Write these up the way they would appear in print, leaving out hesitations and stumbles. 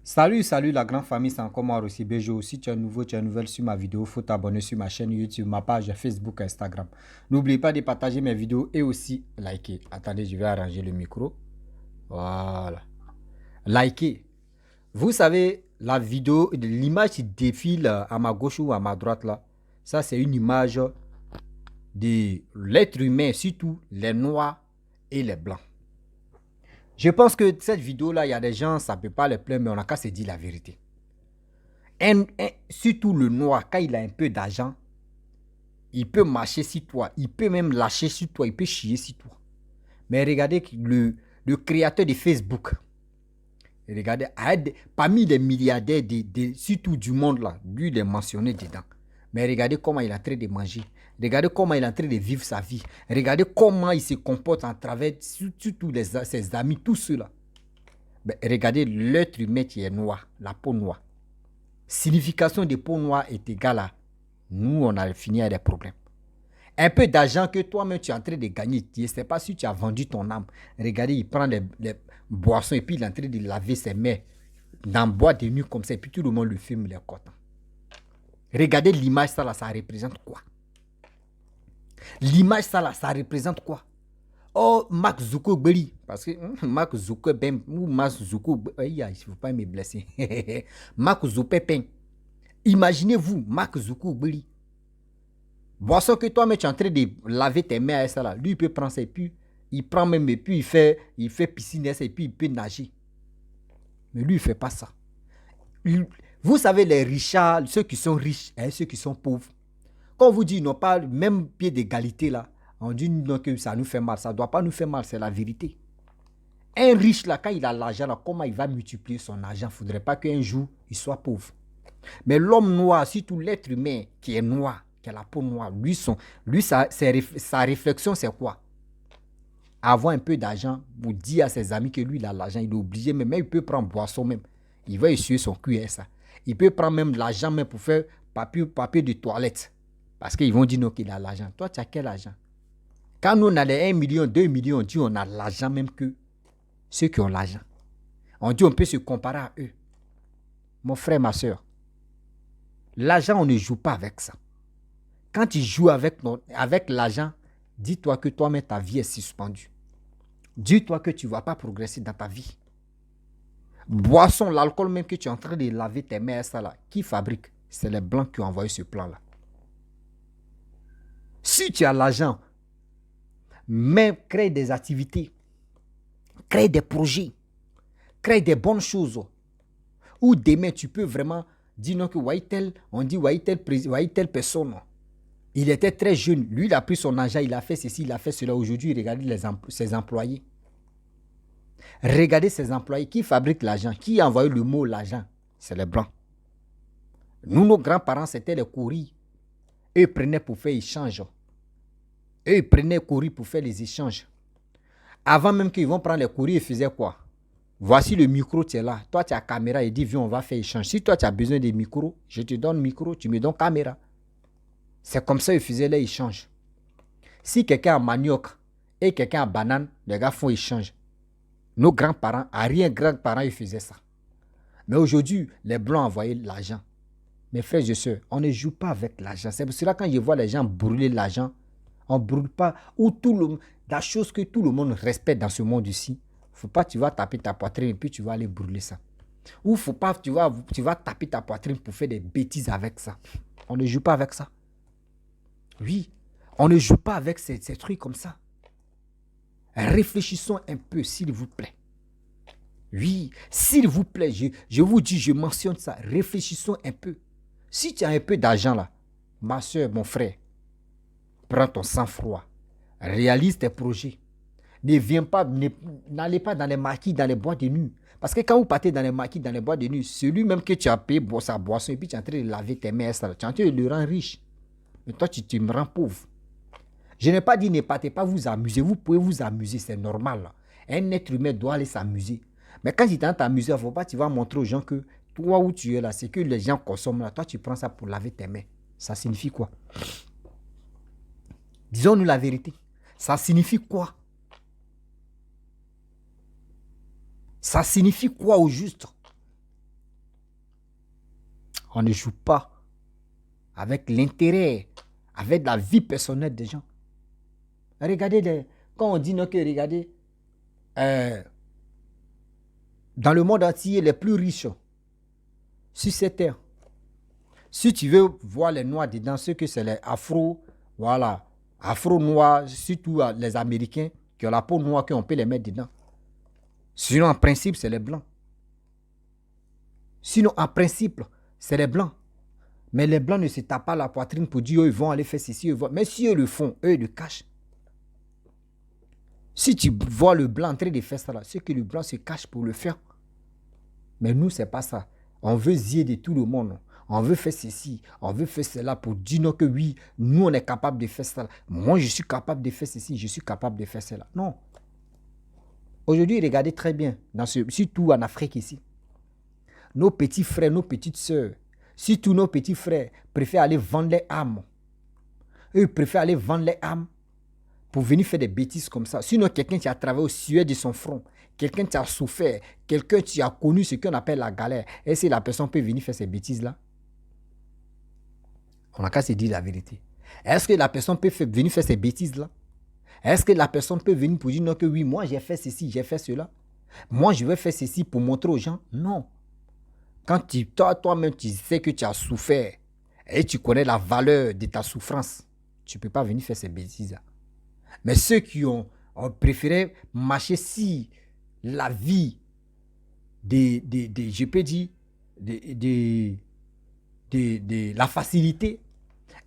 Salut la grande famille, c'est encore moi aussi Bejo. Si tu es nouveau, tu es nouvelle sur ma vidéo, il faut t'abonner sur ma chaîne YouTube, ma page Facebook, Instagram. N'oublie pas de partager mes vidéos et aussi liker. Attendez, je vais arranger le micro. Voilà. Liker. Vous savez, la vidéo, l'image qui défile à ma gauche ou à ma droite là, ça c'est une image de l'être humain, surtout les noirs et les blancs. Je pense que cette vidéo-là, il y a des gens, ça ne peut pas les plaire, mais on n'a qu'à se dire la vérité. Surtout le noir, quand il a un peu d'argent, il peut marcher sur toi, il peut même lâcher sur toi, il peut chier sur toi. Mais regardez le créateur de Facebook, regardez, parmi les milliardaires, surtout du monde là, lui il est mentionné dedans. Mais regardez comment il est en train de manger. Regardez comment il est en train de vivre sa vie. Regardez comment il se comporte en travers, surtout ses amis, tous ceux-là. Regardez l'être humain qui est noir, la peau noire. Signification de peau noire est égale à nous, on a fini avec des problèmes. Un peu d'argent que toi-même tu es en train de gagner, je ne sais pas si tu as vendu ton âme. Regardez, il prend les boissons et puis il est en train de laver ses mains dans le bois de nuit comme ça et puis tout le monde le filme les côtes. Regardez l'image, ça là, ça représente quoi? L'image, ça là, ça représente quoi? Oh, Mark Zuckerberg, parce que Mark Zuckerberg, ou Mark Zuckerberg, il ne faut pas me blesser. Mark Zuckerberg, imaginez-vous, Mark Zuckerberg, boisson que toi-même tu es en train de laver tes mains avec ça là, lui il peut prendre ça et puis il prend même et puis il fait piscine et puis il peut nager. Mais lui il ne fait pas ça. Vous savez les richards, ceux qui sont riches et ceux qui sont pauvres, quand on vous dit ils n'ont pas le même pied d'égalité là, on dit non, que ça nous fait mal, ça ne doit pas nous faire mal, c'est la vérité. Un riche là, quand il a l'argent là, comment il va multiplier son argent? Il ne faudrait pas qu'un jour il soit pauvre. Mais l'homme noir, surtout l'être humain qui est noir, qui a la peau noire, sa réflexion, c'est quoi? Avoir un peu d'argent pour dire à ses amis que lui, il a l'argent, il est obligé, mais même il peut prendre boisson même. Il va essuyer son cul et ça. Il peut prendre même l'argent même pour faire papier de toilette. Parce qu'ils vont dire non qu'il a l'argent. Toi, tu as quel argent? Quand nous, on a les 1 million, 2 millions, on dit on a l'argent même que ceux qui ont l'argent. On dit on peut se comparer à eux. Mon frère, ma soeur, l'argent, on ne joue pas avec ça. Quand tu joues avec l'argent, dis-toi que toi-même, ta vie est suspendue. Dis-toi que tu ne vas pas progresser dans ta vie. Boisson, l'alcool même que tu es en train de laver tes mains, ça là, qui fabrique? C'est les blancs qui ont envoyé ce plan-là. Si tu as l'argent, même crée des activités, crée des projets, crée des bonnes choses. Ou demain, tu peux vraiment dire non que on dit telle personne. Il était très jeune. Lui, il a pris son argent, il a fait ceci, il a fait cela. Aujourd'hui, regardez ses employés. Regardez ses employés qui fabriquent l'argent. Qui a envoyé le mot l'argent? C'est les blancs. Nous, nos grands-parents, c'était les courriers. Eux, ils prenaient pour faire échange. Eux, ils prenaient courrier pour faire les échanges. Avant même qu'ils vont prendre les courriers, ils faisaient quoi? Voici le micro, tu es là. Toi, tu as caméra. Il dit, viens, on va faire échange. Si toi, tu as besoin de micro, je te donne micro, tu me donnes caméra. C'est comme ça qu'ils faisaient les échanges. Si quelqu'un a manioc et quelqu'un a banane, les gars font échange. Nos grands-parents, arrière-grands-parents, ils faisaient ça. Mais aujourd'hui, les Blancs envoyaient l'argent. Mes frères et sœurs, on ne joue pas avec l'argent. C'est pour cela quand je vois les gens brûler l'argent, on ne brûle pas. Ou la chose que tout le monde respecte dans ce monde ici, il ne faut pas que tu vas taper ta poitrine et puis tu vas aller brûler ça. Ou il ne faut pas que tu vas taper ta poitrine pour faire des bêtises avec ça. On ne joue pas avec ça. Oui, on ne joue pas avec ces trucs comme ça. Réfléchissons un peu, s'il vous plaît. Oui, s'il vous plaît, je vous dis, je mentionne ça. Réfléchissons un peu. Si tu as un peu d'argent là, ma soeur, mon frère, prends ton sang-froid. Réalise tes projets. N'allez pas dans les maquis, dans les boîtes de nuit. Parce que quand vous partez dans les maquis, dans les boîtes de nuit, celui-même que tu as payé pour sa boisson et puis tu es en train de laver tes mains, tu es en train de le rendre riche. Mais toi, tu me rends pauvre. Je n'ai pas dit ne partez pas vous amuser. Vous pouvez vous amuser, c'est normal. Là. Un être humain doit aller s'amuser. Mais quand tu t'entends t'amuser, il ne faut pas que tu vas montrer aux gens que toi où tu es là, c'est que les gens consomment là. Toi, tu prends ça pour laver tes mains. Ça signifie quoi? Disons-nous la vérité. Ça signifie quoi? Ça signifie quoi au juste? On ne joue pas avec l'intérêt, avec la vie personnelle des gens. Regardez, quand on dit non, que regardez, dans le monde entier, les plus riches sur cette terre, si tu veux voir les Noirs dedans, ceux que c'est les Afro, voilà, Afro-Noirs, surtout les Américains qui ont la peau noire, qu'on peut les mettre dedans. Sinon, en principe, c'est les Blancs. Sinon, en principe, c'est les Blancs. Mais les Blancs ne se tapent pas la poitrine pour dire, ils vont aller faire ceci, mais si eux le font, eux, ils le cachent. Si tu vois le Blanc en train de faire ça, c'est que le Blanc se cache pour le faire. Mais nous, ce n'est pas ça. On veut zier de tout le monde. On veut faire ceci, on veut faire cela pour dire non que oui, nous, on est capable de faire ça. Moi, je suis capable de faire ceci, je suis capable de faire cela. Non. Aujourd'hui, regardez très bien, surtout en Afrique ici. Nos petits frères, nos petites sœurs, surtout nos petits frères, préfèrent aller vendre les âmes. Eux préfèrent aller vendre les âmes pour venir faire des bêtises comme ça. Sinon, quelqu'un qui a travaillé au suet de son front, quelqu'un qui a souffert, quelqu'un qui a connu ce qu'on appelle la galère, est-ce que la personne peut venir faire ces bêtises-là? On n'a qu'à se dire la vérité. Est-ce que la personne peut venir faire ces bêtises-là? Est-ce que la personne peut venir pour dire non que oui, moi j'ai fait ceci, j'ai fait cela? Moi je vais faire ceci pour montrer aux gens? Non. Quand toi-même tu sais que tu as souffert et tu connais la valeur de ta souffrance, tu ne peux pas venir faire ces bêtises-là. Mais ceux qui ont préféré marcher si la vie je peux dire, de la facilité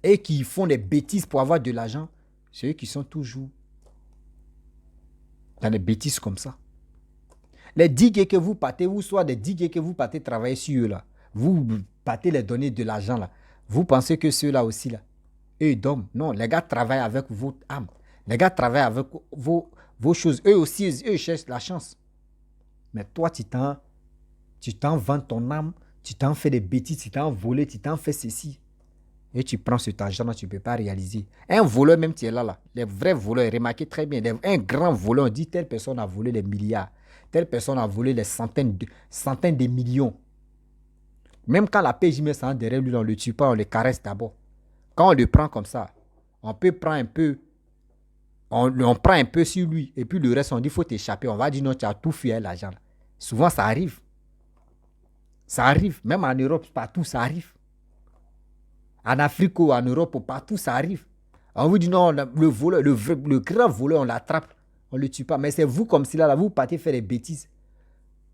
et qui font des bêtises pour avoir de l'argent, c'est eux qui sont toujours dans des bêtises comme ça. Les digues que vous partez, ou soit des digues que vous partez travailler sur eux là, vous partez les donner de l'argent là, vous pensez que ceux-là aussi là, eux dorment. Non, les gars travaillent avec votre âme. Les gars travaillent avec vos choses. Eux aussi, eux cherchent la chance. Mais toi, tu t'en vends ton âme, tu t'en fais des bêtises, tu t'en volé, tu t'en fais ceci. Et tu prends cet argent-là, tu ne peux pas réaliser. Un voleur même, tu es là. Les vrais voleurs, remarquez très bien, un grand voleur, on dit telle personne a volé les milliards, telle personne a volé les centaines de millions. Même quand la PJ met ça derrière lui, on ne le tue pas, on le caresse d'abord. Quand on le prend comme ça, on peut prendre un peu, on prend un peu sur lui, et puis le reste, on dit, il faut t'échapper. On va dire, non, tu as tout fait l'argent. Souvent, ça arrive. Ça arrive. Même en Europe, partout, ça arrive. En Afrique ou en Europe, partout, ça arrive. On vous dit, non, le voleur, le grand voleur, on l'attrape. On ne le tue pas. Mais c'est vous, comme si là, vous partez faire des bêtises.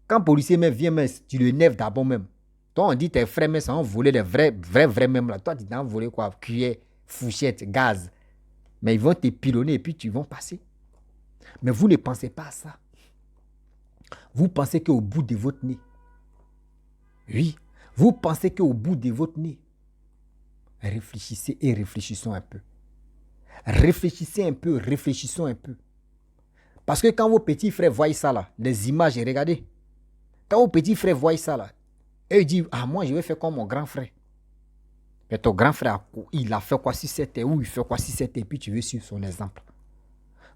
Quand le policier même vient, tu le nèves d'abord même. Toi, on dit, tes frères, mais ça ont volé les vrais même là. Toi, tu t'en volé quoi? Cuillère, fourchette, gaz. Mais ils vont te pilonner et puis tu vas passer. Mais vous ne pensez pas à ça. Vous pensez qu'au bout de votre nez. Oui, vous pensez qu'au bout de votre nez. Réfléchissez et réfléchissons un peu. Réfléchissez un peu, réfléchissons un peu. Parce que quand vos petits frères voient ça là, les images, regardez. Quand vos petits frères voient ça là, eux disent, ah moi je vais faire comme mon grand frère. Mais ton grand frère, il a fait quoi si c'était, ou il fait quoi si c'était, et puis tu veux suivre son exemple.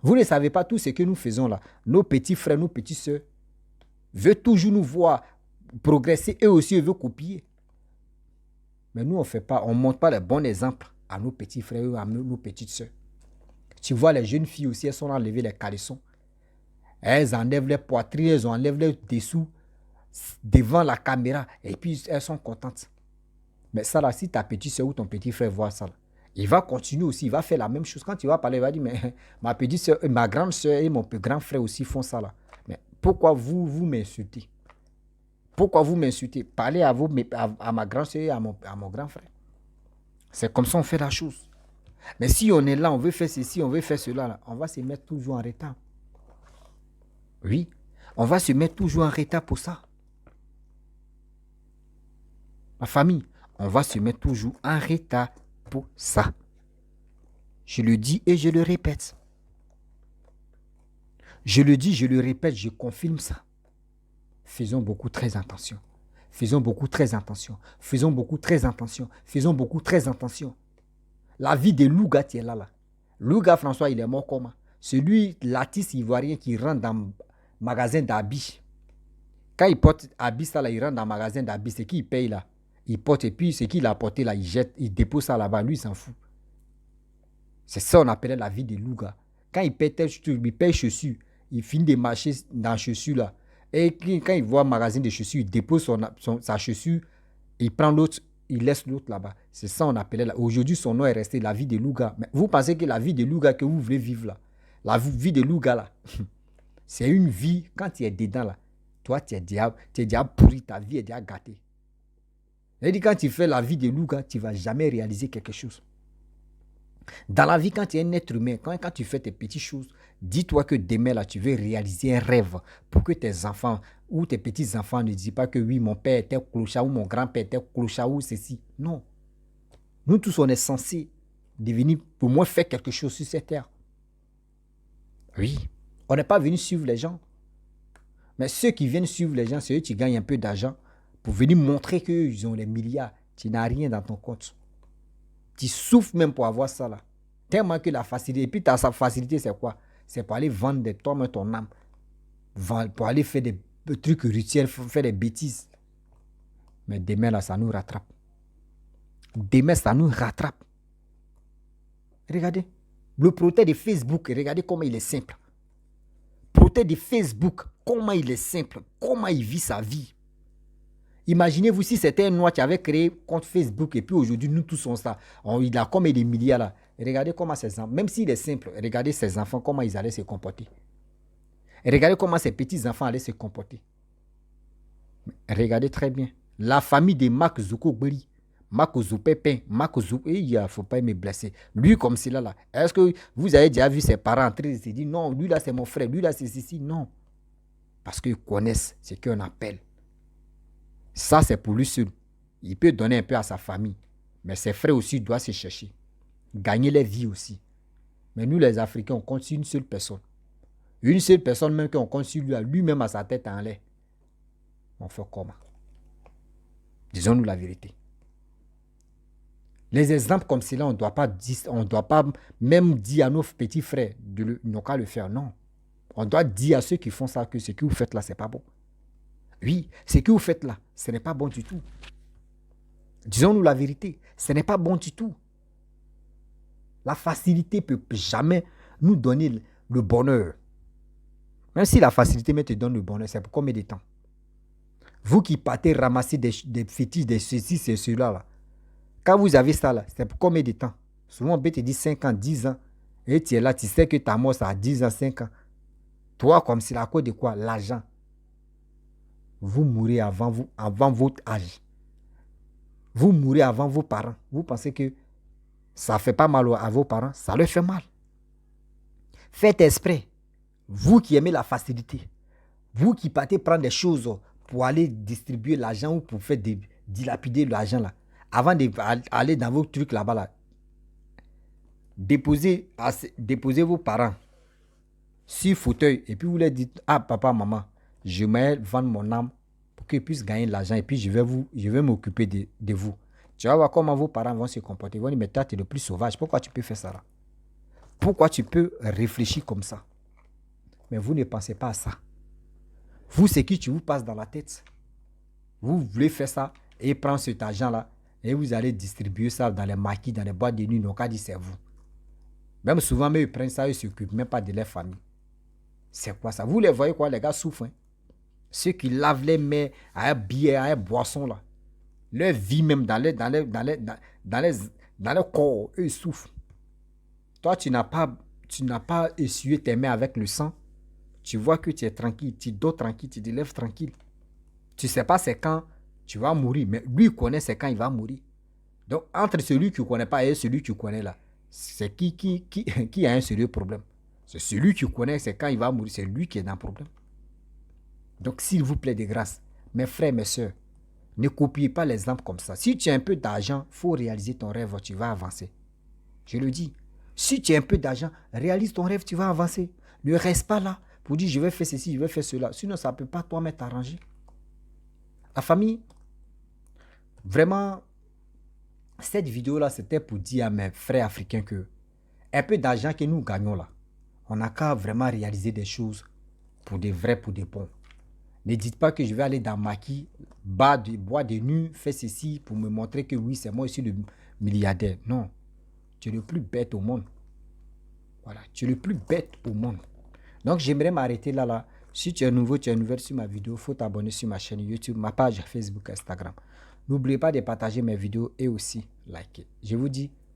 Vous ne savez pas tout ce que nous faisons là. Nos petits frères, nos petites soeurs veulent toujours nous voir progresser, eux aussi ils veulent copier. Mais nous on ne fait pas, on ne montre pas les bons exemples à nos petits frères ou à nos petites soeurs. Tu vois les jeunes filles aussi, elles sont enlevées les caleçons. Elles enlèvent les poitrines, elles enlèvent les dessous devant la caméra et puis elles sont contentes. Mais ça là, si ta petite soeur ou ton petit frère voit ça là, il va continuer aussi, il va faire la même chose. Quand tu vas parler, il va dire, mais ma petite soeur, ma grande soeur et mon grand frère aussi font ça là. Mais pourquoi vous m'insultez? Pourquoi vous m'insultez? Parlez à ma grande soeur et à mon grand frère. C'est comme ça on fait la chose. Mais si on est là, on veut faire ceci, on veut faire cela, là, on va se mettre toujours en retard. Oui, on va se mettre toujours en retard pour ça. Ma famille, on va se mettre toujours en retard pour ça. Je le dis et je le répète. Je le dis, je le répète, je confirme ça. Faisons beaucoup très attention. Faisons beaucoup très attention. Faisons beaucoup très attention. Faisons beaucoup très attention. La vie de Louga, tu es là. Louga François, il est mort comment? Celui, l'artiste ivoirien qui rentre dans le magasin d'habits. Quand il porte habits, là, il rentre dans le magasin d'habits. C'est qui il paye là? Il porte et puis ce qu'il a apporté là, il jette, il dépose ça là-bas. Lui, il s'en fout. C'est ça qu'on appelait la vie de loup-gars. Quand il paie tes chaussures, il paie chaussures, il finit de marcher dans la chaussure là. Et quand il voit un magasin de chaussures, il dépose sa chaussure, il prend l'autre, il laisse l'autre là-bas. C'est ça qu'on appelait là. Aujourd'hui, son nom est resté la vie de loup-gars. Mais vous pensez que la vie de loup-gars que vous voulez vivre là, la vie de loup-gars là, c'est une vie, quand tu es dedans là, toi, tu es déjà pourri, ta vie est déjà gâtée. C'est-à-dire, quand tu fais la vie de loup-gars, tu ne vas jamais réaliser quelque chose. Dans la vie, quand tu es un être humain, quand tu fais tes petites choses, dis-toi que demain, là, tu veux réaliser un rêve pour que tes enfants ou tes petits-enfants ne disent pas que oui, mon père était clochard ou mon grand-père était clochard ou ceci. Non. Nous tous, on est censés devenir, pour moi, faire quelque chose sur cette terre. Oui. On n'est pas venu suivre les gens. Mais ceux qui viennent suivre les gens, c'est eux qui gagnent un peu d'argent pour venir montrer qu'ils ont les milliards. Tu n'as rien dans ton compte. Tu souffres même pour avoir ça là. Tellement que la facilité. Et puis sa facilité, c'est quoi? C'est pour aller vendre toi-même ton âme. Pour aller faire des trucs rituels, faire des bêtises. Mais demain là, ça nous rattrape. Demain, ça nous rattrape. Regardez. Le protège de Facebook, regardez comment il est simple. Protège de Facebook, comment il est simple. Comment il vit sa vie. Imaginez-vous si c'était un noir qui avait créé compte Facebook et puis aujourd'hui nous tous sommes ça. Il a comme des milliards là. Et regardez comment ses enfants, même s'il est simple, regardez ses enfants, comment ils allaient se comporter. Et regardez comment ses petits-enfants allaient se comporter. Regardez très bien. La famille de Mark Zuckerberg, Mark Zuckerberg, il ne faut pas me blesser. Lui comme cela là. Est-ce que vous avez déjà vu ses parents en train de se dire non, lui là c'est mon frère, lui là c'est ceci. Non. Parce qu'ils connaissent ce qu'on appelle. Ça, c'est pour lui seul. Il peut donner un peu à sa famille. Mais ses frères aussi doivent se chercher. Gagner les vies aussi. Mais nous, les Africains, on compte sur une seule personne. Une seule personne même qu'on compte sur lui-même à sa tête en l'air. On fait comment? Disons-nous la vérité. Les exemples comme cela, on ne doit pas même dire à nos petits frères de ne pas le faire. Non. On doit dire à ceux qui font ça que ce que vous faites là, ce n'est pas bon. Oui, ce que vous faites là, ce n'est pas bon du tout. Disons-nous la vérité, ce n'est pas bon du tout. La facilité ne peut jamais nous donner le bonheur. Même si la facilité te donne le bonheur, c'est pour combien de temps? Vous qui partez ramasser des fétiches, des ceci, c'est cela là. Quand vous avez ça là, c'est pour combien de temps? Souvent, on peut te dire 5 ans, 10 ans. Et tu es là, tu sais que ta mort, ça a 10 ans, 5 ans. Toi, comme c'est à cause de quoi? L'argent. Vous mourrez avant votre âge. Vous mourrez avant vos parents. Vous pensez que ça ne fait pas mal à vos parents? Ça leur fait mal. Faites exprès. Vous qui aimez la facilité. Vous qui partez prendre des choses pour aller distribuer l'argent ou pour faire dilapider l'argent là. Avant d'aller dans vos trucs là-bas là. Déposez vos parents sur fauteuil et puis vous leur dites, ah papa, maman, je vais vendre mon âme pour qu'ils puissent gagner de l'argent et puis je vais m'occuper de vous. Tu vas voir comment vos parents vont se comporter. Ils vont dire, mais toi, tu es le plus sauvage. Pourquoi tu peux faire ça là? Pourquoi tu peux réfléchir comme ça? Mais vous ne pensez pas à ça. Vous, c'est qui vous passe dans la tête. Vous voulez faire ça et prendre cet argent-là et vous allez distribuer ça dans les maquis, dans les boîtes de nuit. Donc, dit c'est vous. Même souvent, mais ils prennent ça, ils ne s'occupent même pas de leur famille. C'est quoi ça? Vous les voyez quoi, les gars souffrent. Hein? Ceux qui lavent les mains à un billet, à un boisson là. Leur vie même dans les corps, eux ils souffrent. Toi, tu n'as pas essuyé tes mains avec le sang. Tu vois que tu es tranquille, tu dors tranquille, tu te lèves tranquille. Tu ne sais pas c'est quand tu vas mourir, mais lui il connaît c'est quand il va mourir. Donc, entre celui qui ne connaît pas et celui qui connaît là, c'est qui a un sérieux problème. C'est celui qui connaît c'est quand il va mourir, c'est lui qui est dans le problème. Donc, s'il vous plaît de grâce, mes frères, mes soeurs, ne copiez pas l'exemple comme ça. Si tu as un peu d'argent, il faut réaliser ton rêve, tu vas avancer. Je le dis. Si tu as un peu d'argent, réalise ton rêve, tu vas avancer. Ne reste pas là pour dire je vais faire ceci, je vais faire cela. Sinon, ça ne peut pas toi-même t'arranger. La famille, vraiment, cette vidéo-là, c'était pour dire à mes frères africains que un peu d'argent que nous gagnons là, on n'a qu'à vraiment réaliser des choses pour des vrais, pour des bons. Ne dites pas que je vais aller dans Maki, boire des nuits, faire ceci pour me montrer que oui, c'est moi aussi le milliardaire. Non, tu es le plus bête au monde. Voilà, tu es le plus bête au monde. Donc, j'aimerais m'arrêter là. Si tu es nouveau, tu es nouvelle sur ma vidéo, il faut t'abonner sur ma chaîne YouTube, ma page Facebook, Instagram. N'oubliez pas de partager mes vidéos et aussi liker. Je vous dis